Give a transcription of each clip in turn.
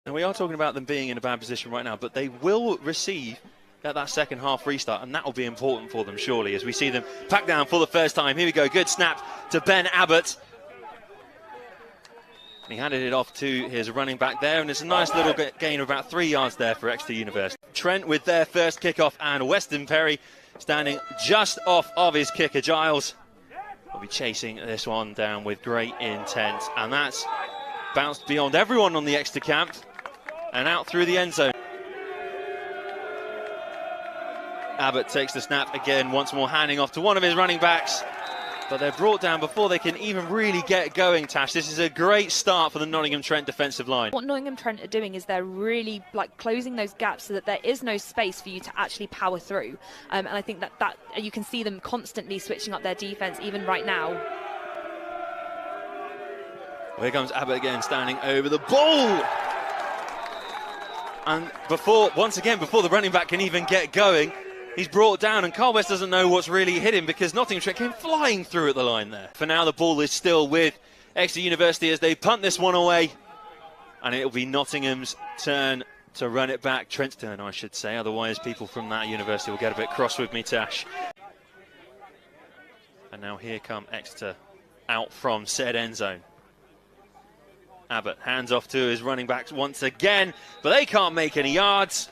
And we are talking about them being in a bad position right now, but they will receive at that second half restart, and that will be important for them, surely, as we see them pack down for the first time. Here we go, good snap to Ben Abbott. And he handed it off to his running back there, and it's a nice little gain of about 3 yards there for Exeter University. Trent with their first kickoff, and Weston Perry standing just off of his kicker, Giles. Will be chasing this one down with great intent, and that's bounced beyond everyone on the Exeter camp and out through the end zone. Abbott takes the snap again, once more handing off to one of his running backs, but they're brought down before they can even really get going, Tash. This is a great start for the Nottingham Trent defensive line. What Nottingham Trent are doing is they're really closing those gaps so that there is no space for you to actually power through. And I think that you can see them constantly switching up their defense even right now. Well, here comes Abbott again, standing over the ball. And once again, before the running back can even get going, he's brought down, and Carl West doesn't know what's really hit him because Nottingham Trent came flying through at the line there. For now, the ball is still with Exeter University as they punt this one away, and it'll be Nottingham's turn to run it back. Trent's turn, I should say, otherwise people from that university will get a bit cross with me, Tash. And now here come Exeter out from said end zone. Abbott hands off to his running backs once again, but they can't make any yards.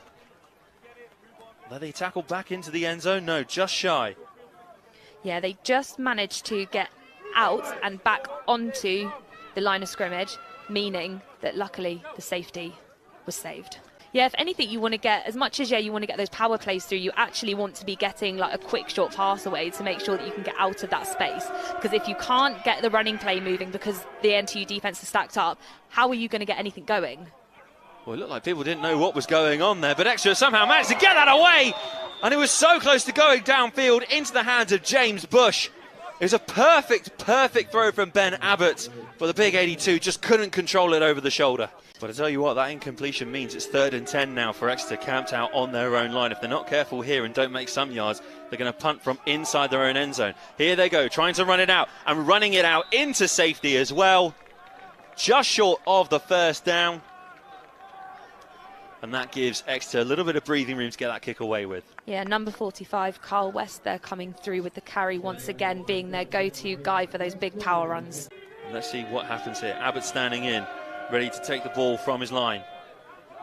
Will they tackle back into the end zone? No, just shy. Yeah, they just managed to get out and back onto the line of scrimmage, meaning that luckily the safety was saved. Yeah, if anything, you want to get, as much as you want to get those power plays through, you actually want to be getting like a quick short pass away to make sure that you can get out of that space. Because if you can't get the running play moving because the NTU defense is stacked up, how are you going to get anything going? Well, it looked like people didn't know what was going on there, but Exeter somehow managed to get that away, and it was so close to going downfield into the hands of James Bush. It was a perfect throw from Ben Abbott, but the big 82 just couldn't control it over the shoulder. But I tell you what, that incompletion means it's 3rd and 10 now for Exeter, camped out on their own line. If they're not careful here and don't make some yards, they're going to punt from inside their own end zone. Here they go, trying to run it out, and running it out into safety as well. Just short of the first down. And that gives Exeter a little bit of breathing room to get that kick away with. Yeah, number 45, Carl West, they're coming through with the carry once again, being their go-to guy for those big power runs. Let's see what happens here. Abbott standing in, ready to take the ball from his line.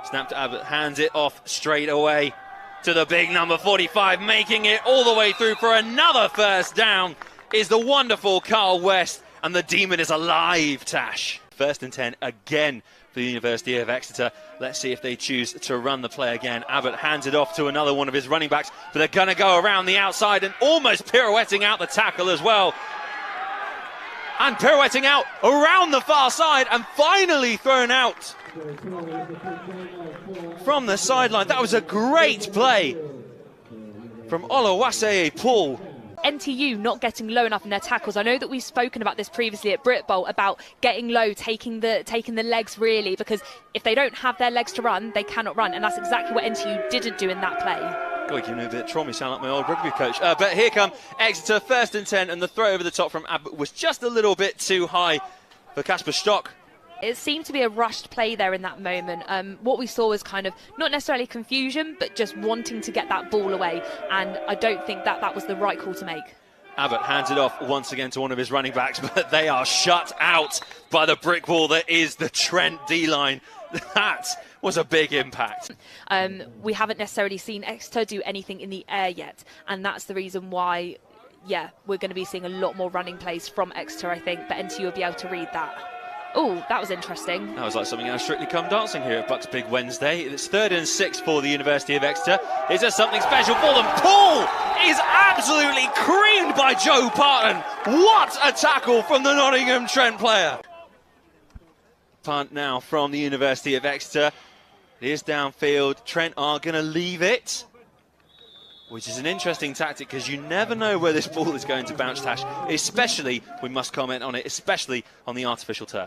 Snap to Abbott, hands it off straight away to the big number 45, making it all the way through for another first down is the wonderful Carl West, and the demon is alive, Tash. 1st and 10 again for the University of Exeter. Let's see if they choose to run the play again. Abbott hands it off to another one of his running backs, but they're going to go around the outside and almost pirouetting out the tackle as well. And pirouetting out around the far side and finally thrown out from the sideline. That was a great play from Olawase Paul. NTU not getting low enough in their tackles. I know that we've spoken about this previously at Brit Bowl about getting low, taking the legs really, because if they don't have their legs to run, they cannot run, and that's exactly what NTU didn't do in that play. God, you know a bit of trauma, sound like my old rugby coach. But here come Exeter, 1st and 10, and the throw over the top from Abbott was just a little bit too high for Casper Stock. It seemed to be a rushed play there in that moment. What we saw was kind of not necessarily confusion, but just wanting to get that ball away. And I don't think that was the right call to make. Abbott hands it off once again to one of his running backs, but they are shut out by the brick wall that is the Trent D-line. That was a big impact. We haven't necessarily seen Exeter do anything in the air yet. And that's the reason why, yeah, we're going to be seeing a lot more running plays from Exeter, I think. But NTU will be able to read that. Oh, that was interesting. That was like something out of Strictly Come Dancing here at BUCS Big Wednesday. It's 3rd and 6 for the University of Exeter. Is there something special for them? Paul is absolutely creamed by Joe Parton. What a tackle from the Nottingham Trent player. Punt now from the University of Exeter. It is downfield. Trent are going to leave it, which is an interesting tactic because you never know where this ball is going to bounce, Tash. Especially, we must comment on it, especially on the artificial turf.